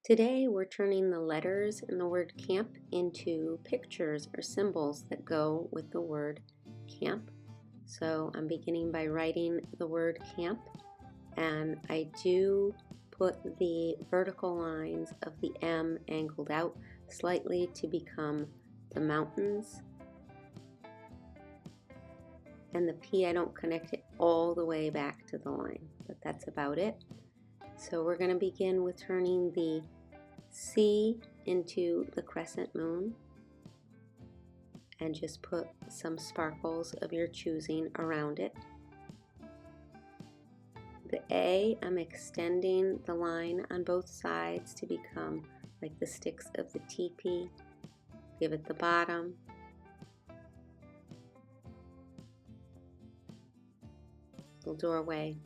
Today we're turning the letters in the word camp into pictures or symbols that go with the word camp. So I'm beginning by writing the word camp, and I do put the vertical lines of the M angled out slightly to become the mountains. And the P, I don't connect it all the way back to the line, but that's about it. So we're going to begin with turning the C into the crescent moon and just put some sparkles of your choosing around it. The A, I'm extending the line on both sides to become like the sticks of the teepee. Give it the bottom. Little doorway.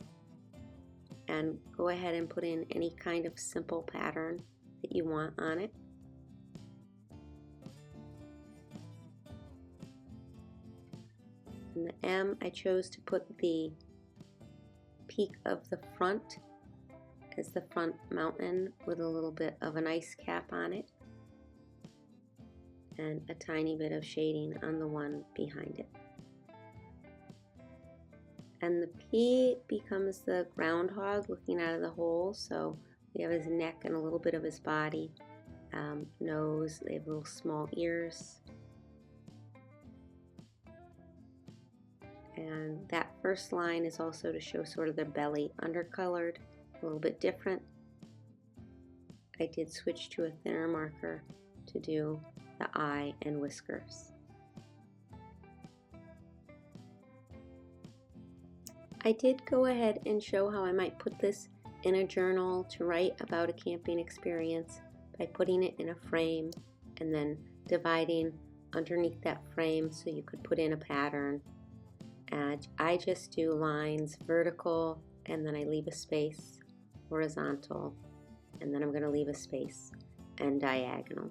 And go ahead and put in any kind of simple pattern that you want on it. And the M, I chose to put the peak of the front as the front mountain with a little bit of an ice cap on it and a tiny bit of shading on the one behind it. And the P becomes the groundhog looking out of the hole, so we have his neck and a little bit of his body, nose, they have little small ears. And that first line is also to show sort of their belly undercolored, a little bit different. I did switch to a thinner marker to do the eye and whiskers. I did go ahead and show how I might put this in a journal to write about a camping experience by putting it in a frame and then dividing underneath that frame so you could put in a pattern. And I just do lines vertical and then I leave a space, horizontal, and then I'm going to leave a space, and diagonal.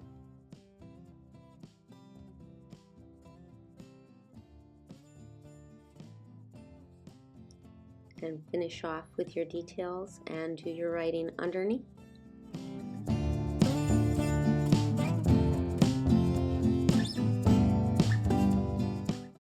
And finish off with your details and do your writing underneath.